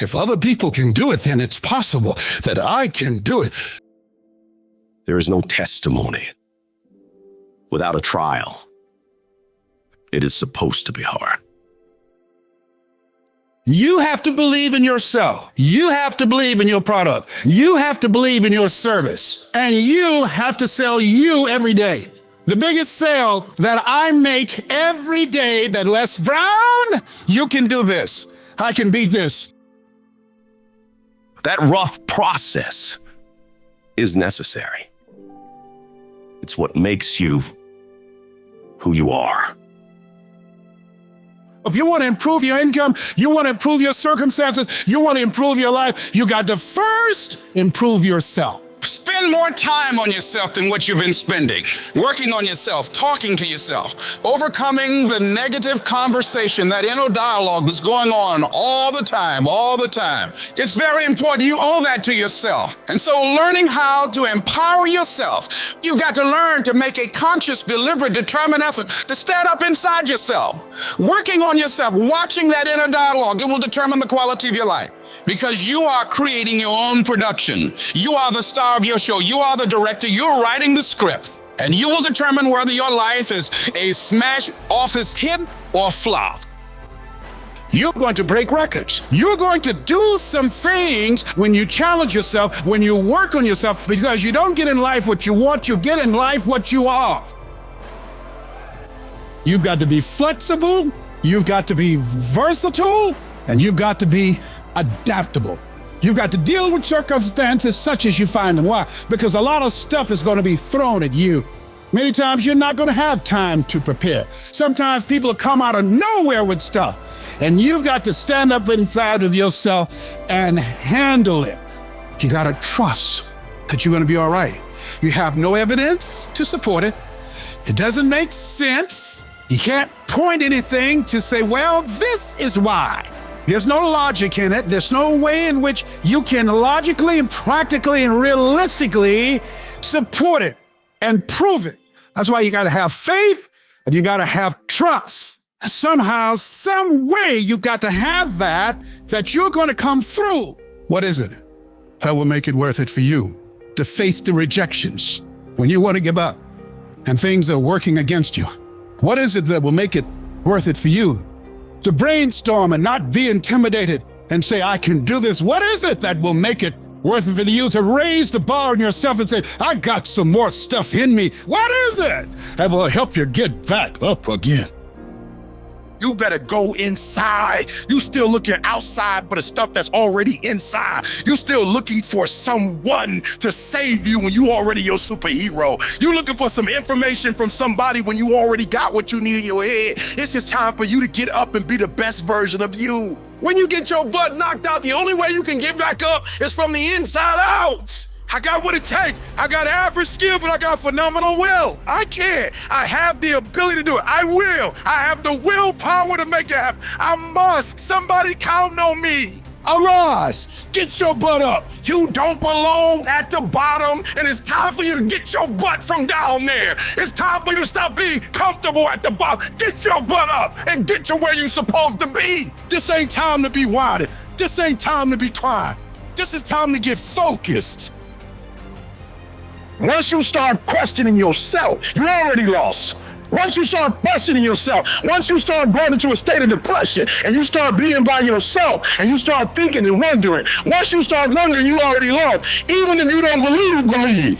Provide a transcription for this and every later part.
If other people can do it, then it's possible that I can do it. There is no testimony without a trial. It is supposed to be hard. You have to believe in yourself. You have to believe in your product. You have to believe in your service. And you have to sell you every day. The biggest sale that I make every day that Les Brown, you can do this. I can beat this. That rough process is necessary. It's what makes you who you are. If you want to improve your income, you want to improve your circumstances, you want to improve your life, you got to first improve yourself. Spend more time on yourself than what you've been spending. Working on yourself, talking to yourself, overcoming the negative conversation, that inner dialogue that's going on all the time. It's very important. You owe that to yourself. And so learning how to empower yourself, you've got to learn to make a conscious, deliberate, determined effort to stand up inside yourself. Working on yourself, watching that inner dialogue, it will determine the quality of your life. Because you are creating your own production. You are the star of your show. You are the director. You're writing the script. And you will determine whether your life is a smash office hit or flop. You're going to break records. You're going to do some things when you challenge yourself, when you work on yourself, because you don't get in life what you want, you get in life what you are. You've got to be flexible, you've got to be versatile, and you've got to be adaptable. You've got to deal with circumstances such as you find them. Why? Because a lot of stuff is going to be thrown at you. Many times you're not going to have time to prepare. Sometimes people will come out of nowhere with stuff, and you've got to stand up inside of yourself and handle it. You got to trust that you're going to be all right. You have no evidence to support it. It doesn't make sense. You can't point anything to say, well, this is why. There's no logic in it. There's no way in which you can logically and practically and realistically support it and prove it. That's why you got to have faith and you got to have trust. Somehow, some way, you got to have that you're going to come through. What is it that will make it worth it for you to face the rejections when you want to give up and things are working against you? What is it that will make it worth it for you to brainstorm and not be intimidated and say, I can do this? What is it that will make it worth it for you to raise the bar on yourself and say, I got some more stuff in me? What is it that will help you get back up again? You better go inside. You still looking outside for the stuff that's already inside. You still looking for someone to save you when you already your superhero. You looking for some information from somebody when you already got what you need in your head. It's just time for you to get up and be the best version of you. When you get your butt knocked out, the only way you can get back up is from the inside out. I got what it takes. I got average skill, but I got phenomenal will. I can. I have the ability to do it. I will. I have the willpower to make it happen. I must. Somebody count on me. Arise. Get your butt up. You don't belong at the bottom, and it's time for you to get your butt from down there. It's time for you to stop being comfortable at the bottom. Get your butt up and get to where you're supposed to be. This ain't time to be whining. This ain't time to be crying. This is time to get focused. Once you start questioning yourself, you already lost. Once you start questioning yourself, once you start going into a state of depression and you start being by yourself and you start thinking and wondering, once you start wondering, you already lost. Even if you don't believe.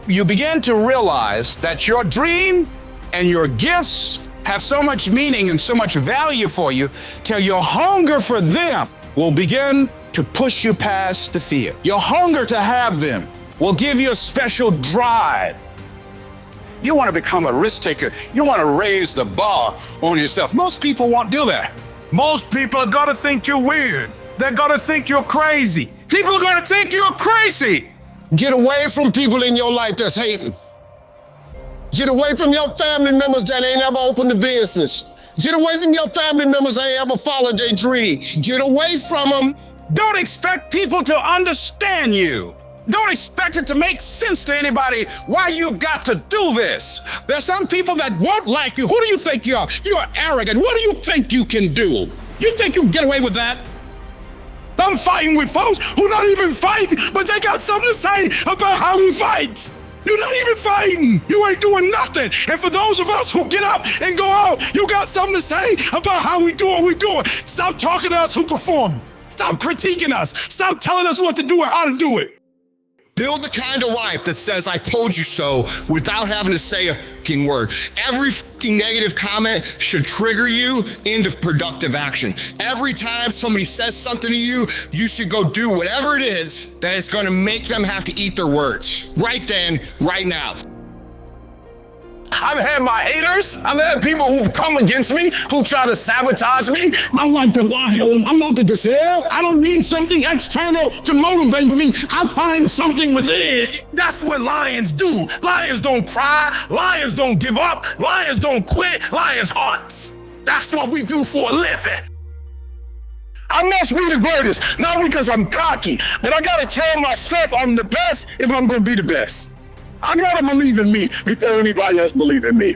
You begin to realize that your dream and your gifts have so much meaning and so much value for you till your hunger for them will begin to push you past the fear. Your hunger to have them will give you a special drive. You want to become a risk taker. You want to raise the bar on yourself. Most people won't do that. Most people are gonna think you're weird. They're gonna think you're crazy. People are going to think you're crazy. Get away from people in your life that's hating. Get away from your family members that ain't ever opened a business. Get away from your family members that ain't ever followed their dream. Get away from them. Don't expect people to understand you. Don't expect it to make sense to anybody why you got to do this. There's some people that won't like you. Who do you think you are? You're arrogant. What do you think you can do? You think you can get away with that? I'm fighting with folks who not even fighting, but they got something to say about how we fight. You're not even fighting. You ain't doing nothing. And for those of us who get up and go out, you got something to say about how we do what we doing. Stop talking to us who perform. Stop critiquing us. Stop telling us what to do and how to do it. Build the kind of life that says, I told you so, without having to say a fucking word. Every fucking negative comment should trigger you into productive action. Every time somebody says something to you, you should go do whatever it is that is going to make them have to eat their words. Right then, right now. I've had my haters. I've had people who've come against me, who try to sabotage me. I like to lie. I'm not the gazelle. I don't need something external to motivate me. I find something within. That's what lions do. Lions don't cry. Lions don't give up. Lions don't quit. Lions hunt. That's what we do for a living. I must be the greatest, not because I'm cocky, but I gotta tell myself I'm the best if I'm gonna be the best. I gotta believe in me before anybody else believes in me.